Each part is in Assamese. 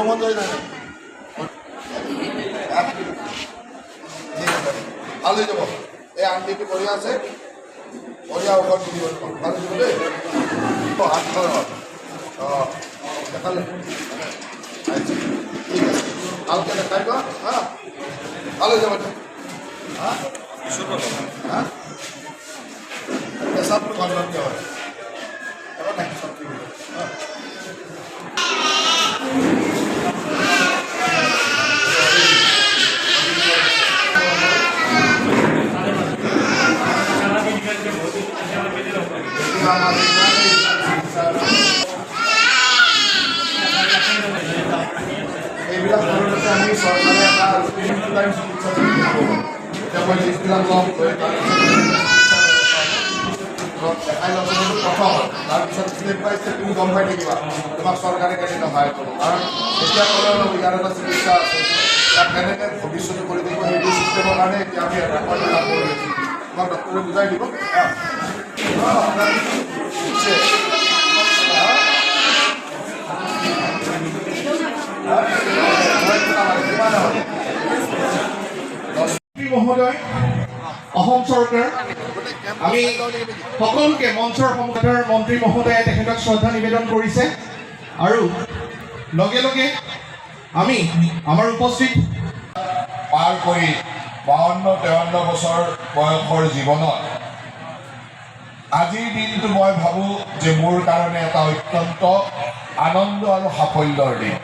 বন্ধ হয়ে যাবে ভালো হয়ে যাব এই আন্টিটি বড়িয়া আছে বড়িয়া ওপর দিব ভালো দিব দেই তো হাত ধরে দেখালে আচ্ছা ঠিক আছে কালকে দেখাইব হ্যাঁ ভালো হয়ে যাবে হ্যাঁ শুরু হ্যাঁ সব কনফার্ম দেওয়া হয় এবার নাকি সব ঠিক হ্যাঁ এইবিলাক কৰোঁতে আমি চৰকাৰে এটা চিকিৎসা এতিয়া মই লিষ্টবিলাক ল'ম দেখাই ল'ব প্ৰথম তাৰপিছত ষ্টেপ বাই ষ্টেপ তুমি গম পাই থাকিবা তোমাক চৰকাৰে কেনেকৈ সহায় কৰিব কাৰণ এতিয়া ক'লেও ইয়াৰ এটা চিকিৎসা আছে ইয়াক কেনেকৈ ভৱিষ্যতে কৰি দিব সেইটো চিষ্টেমৰ কাৰণে এতিয়া আমি ৰেকৰ্ড লাভ কৰি আছোঁ তোমাক ডক্টৰে বুজাই দিব মহোদয় অসম চৰকাৰ আমি সকলোকে মঞ্চৰ সন্মুখৰ মন্ত্ৰী মহোদয়ে তেখেতক শ্ৰদ্ধা নিবেদন কৰিছে আৰু লগে লগে আমি আমাৰ উপস্থিত পাৰ কৰি 52-53 বছৰ বয়সৰ জীৱনত আজিৰ দিনটো মই ভাবোঁ যে মোৰ কাৰণে এটা অত্যন্ত আনন্দ আৰু সাফল্যৰ দিন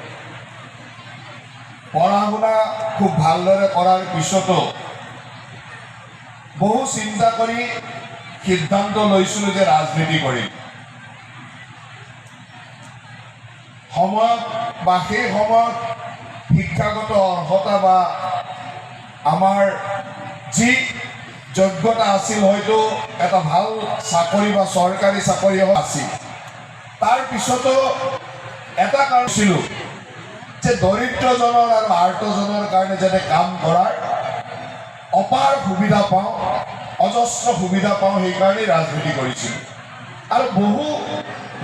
পঢ়া শুনা খুব ভালদৰে কৰাৰ পিছতো বহু চিন্তা কৰি সিদ্ধান্ত লৈছিলোঁ যে ৰাজনীতি কৰিম সময়ত বা সেই সময়ত শিক্ষাগত অৰ্হতা বা আমাৰ যি যোগ্যতা আছিল হয়তো এটা ভাল চাকৰি বা চৰকাৰী চাকৰি আছিল তাৰ পিছতো এটা কাৰণ ছিল যে দৰিদ্ৰজনৰ আৰু আৰ্তজনৰ কাৰণে যাতে কাম কৰাৰ অপাৰ সুবিধা পাওঁ অজস্ৰ সুবিধা পাওঁ সেইকাৰণেই ৰাজনীতি কৰিছিলোঁ আৰু বহু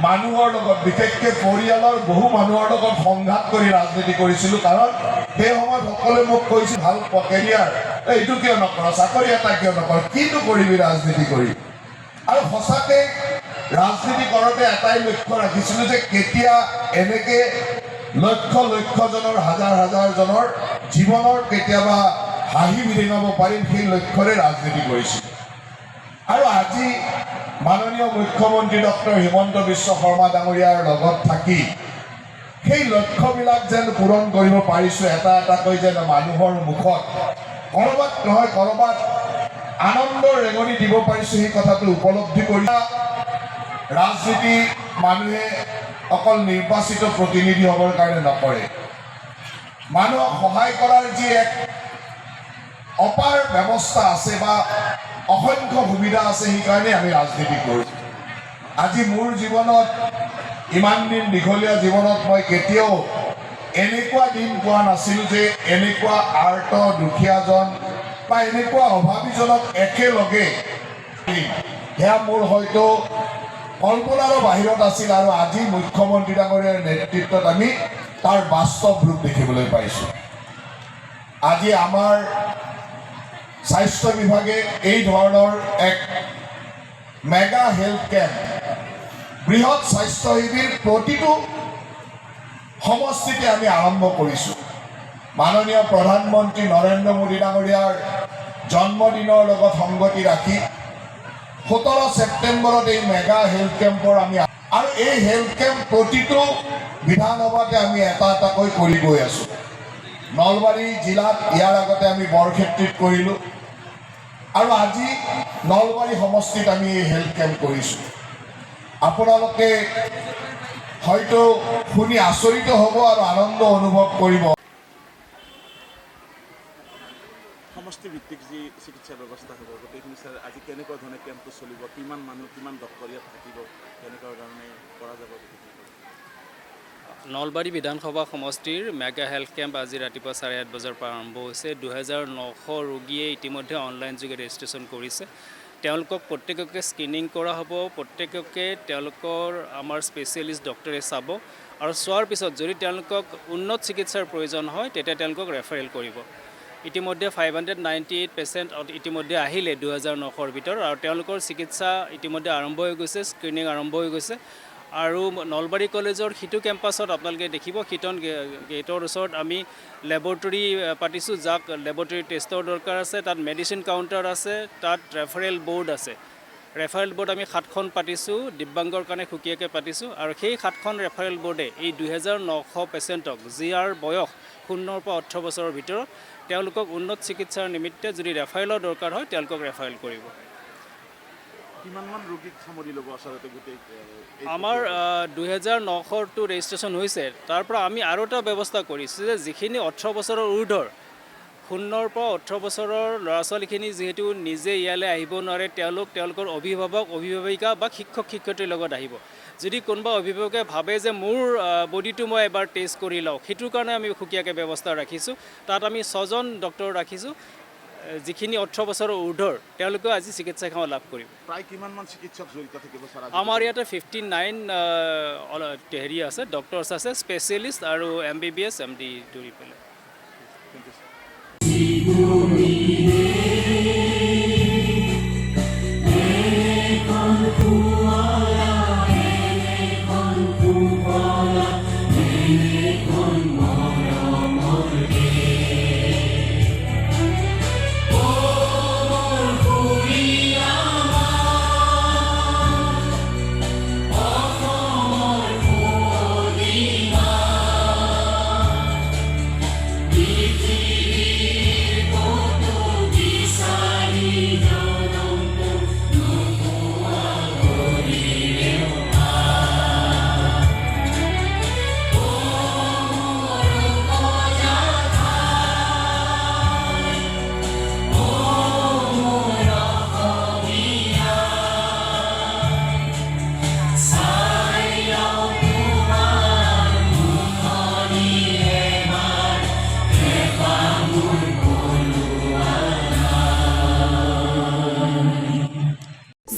মানুহৰ লগত বিশেষকৈ পৰিয়ালৰ বহু মানুহৰ লগত সংঘাত কৰি ৰাজনীতি কৰিছিলোঁ কাৰণ সেই সময়ত সকলোৱে মোক কৈছিল ভাল কেৰিয়াৰ এইটো কিয় নকৰ চাকৰি এটা কিয় নকৰ কিনো কৰিবি ৰাজনীতি কৰি আৰু সঁচাকৈ ৰাজনীতি কৰোঁতে এটাই লক্ষ্য ৰাখিছিলোঁ যে কেতিয়া এনেকৈ লক্ষজনৰ হাজাৰজনৰ জীৱনৰ কেতিয়াবা হাঁহি বিৰিঙাব পাৰিম সেই লক্ষ্যৰে ৰাজনীতি কৰিছিলোঁ আৰু আজি মাননীয় মুখ্যমন্ত্ৰী ডক্টৰ হিমন্ত বিশ্ব শৰ্মা ডাঙৰীয়াৰ লগত থাকি সেই লক্ষ্যবিলাক যেন পূৰণ কৰিব পাৰিছোঁ এটা এটাকৈ যেন মানুহৰ মুখত ক'ৰবাত নহয় ক'ৰবাত আনন্দৰ ৰেঙনি দিব পাৰিছোঁ সেই কথাটো উপলব্ধি কৰি ৰাজনীতি মানুহে অকল নিৰ্বাচিত প্ৰতিনিধি হ'বৰ কাৰণে নকৰে মানুহক সহায় কৰাৰ যি এক অপাৰ ব্যৱস্থা আছে বা অসংখ্য সুবিধা আছে সেইকাৰণে আমি ৰাজনীতি কৰোঁ আজি মোৰ জীৱনত ইমান দিন দীঘলীয়া জীৱনত মই কেতিয়াও এনেকুৱা দিন পোৱা নাছিলোঁ যে এনেকুৱা আৰ্ত দুখীয়াজন বা এনেকুৱা অভাৱীজনক একেলগে সেয়া মোৰ হয়তো কল্পনাৰো বাহিৰত আছিল আৰু আজি মুখ্যমন্ত্ৰী ডাঙৰীয়াৰ নেতৃত্বত আমি তাৰ বাস্তৱ ৰূপ দেখিবলৈ পাইছোঁ আজি আমাৰ স্বাস্থ্য বিভাগে এই ধৰণৰ এক মেগা হেল্থ কেম্প বৃহৎ স্বাস্থ্য শিবিৰ প্ৰতিটো সমষ্টিতে আমি আৰম্ভ কৰিছোঁ মাননীয় প্ৰধানমন্ত্ৰী নৰেন্দ্ৰ মোদী ডাঙৰীয়াৰ জন্মদিনৰ লগত সংগতি ৰাখি 17 ছেপ্টেম্বৰত এই মেগা হেল্থ কেম্পৰ আমি আৰু এই হেল্থ কেম্প প্ৰতিটো বিধানসভাতে আমি এটা এটাকৈ কৰি গৈ আছোঁ নলবাৰী জিলাত ইয়াৰ আগতে আমি বৰক্ষেত্ৰীত কৰিলোঁ আৰু আজি নলবাৰী সমষ্টিত আমি এই হেল্থ কেম্প কৰিছোঁ আপোনালোকে হয়তো শুনি আচৰিত হ'ব আৰু আনন্দ অনুভৱ কৰিব সমষ্টি ভিত্তিক যি চিকিৎসা ব্যৱস্থা হ'ব গোটেইখিনি ছাৰ আজি কেনেকুৱা ধৰণে কেম্পটো চলিব কিমান মানুহ কিমান ডক্টৰ ইয়াত থাকিব কেনেকুৱা ধৰণে কৰা যাব নলবাৰী বিধানসভা সমষ্টিৰ মেগা হেল্থ কেম্প আজি ৰাতিপুৱা 8:30 বজাৰ পৰা আৰম্ভ হৈছে 2900 ৰোগীয়ে ইতিমধ্যে অনলাইন যোগে ৰেজিষ্ট্ৰেশ্যন কৰিছে তেওঁলোকক প্ৰত্যেককে স্ক্ৰিনিং কৰা হ'ব প্ৰত্যেককে তেওঁলোকৰ আমাৰ স্পেচিয়েলিষ্ট ডক্টৰে চাব আৰু চোৱাৰ পিছত যদি তেওঁলোকক উন্নত চিকিৎসাৰ প্ৰয়োজন হয় তেতিয়া তেওঁলোকক ৰেফাৰেল কৰিব। ইতিমধ্যে 598 পেচেণ্ট ইতিমধ্যে আহিলে 2009ৰ ভিতৰত আৰু তেওঁলোকৰ চিকিৎসা ইতিমধ্যে আৰম্ভ হৈ গৈছে, স্ক্ৰিনিং আৰম্ভ হৈ গৈছে। আৰু নলবাৰী কলেজৰ সিটো কেম্পাছত আপোনালোকে দেখিব সিটন গেটৰ ওচৰত আমি লেবৰেটৰী পাতিছোঁ, যাক লেবৰেটৰী টেষ্টৰ দৰকাৰ আছে, তাত মেডিচিন কাউণ্টাৰ আছে, তাত ৰেফাৰেল বৰ্ড আছে। ৰেফাৰেল বৰ্ড আমি 7খন পাতিছোঁ, দিব্যাংগৰ কাৰণে সুকীয়াকৈ পাতিছোঁ আৰু সেই 7খন ৰেফাৰেল বৰ্ডে এই 2900 পেচেণ্টক যাৰ বয়স 0 পৰা 18 বছৰৰ ভিতৰত তেওঁলোকক উন্নত চিকিৎসাৰ নিমিত্তে যদি ৰেফাৰেলৰ দৰকাৰ হয় তেওঁলোকক ৰেফাৰেল কৰিব। কিমানমান ৰোগীক সামৰি ল'ব আচলতে গোটেই আমাৰ 2900টো ৰেজিষ্ট্ৰেশ্যন হৈছে, তাৰ পৰা আমি আৰু এটা ব্যৱস্থা কৰিছোঁ যে যিখিনি 18 বছৰৰ ঊৰ্ধৰ 0 পৰা 18 বছৰৰ ল'ৰা ছোৱালীখিনি যিহেতু নিজে ইয়ালৈ আহিব নোৱাৰে, তেওঁলোকৰ অভিভাৱক অভিভাৱিকা বা শিক্ষক শিক্ষয়িত্ৰীৰ লগত আহিব। যদি কোনোবা অভিভাৱকে ভাবে যে মোৰ বডিটো মই এবাৰ টেষ্ট কৰি লওঁ, সেইটোৰ কাৰণে আমি সুকীয়াকৈ ব্যৱস্থা ৰাখিছোঁ। তাত আমি 6জন ডক্টৰ ৰাখিছোঁ, যিখিনি 18 বছৰৰ ঊৰ্ধৰ তেওঁলোকেও আজি চিকিৎসা সেৱা লাভ কৰিব। প্ৰায় কিমানমান চিকিৎসক জড়িত থাকিব ছাৰ? আমাৰ ইয়াতে 59 হেৰি আছে, ডক্টৰছ আছে, স্পেচিয়েলিষ্ট আৰু MBBS MD ধৰি পেলাই।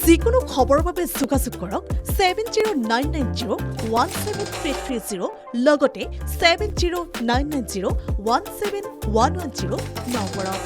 যিকোনো খবৰৰ বাবে যোগাযোগ কৰক 7099017330 লগতে 7099017110 নম্বৰত।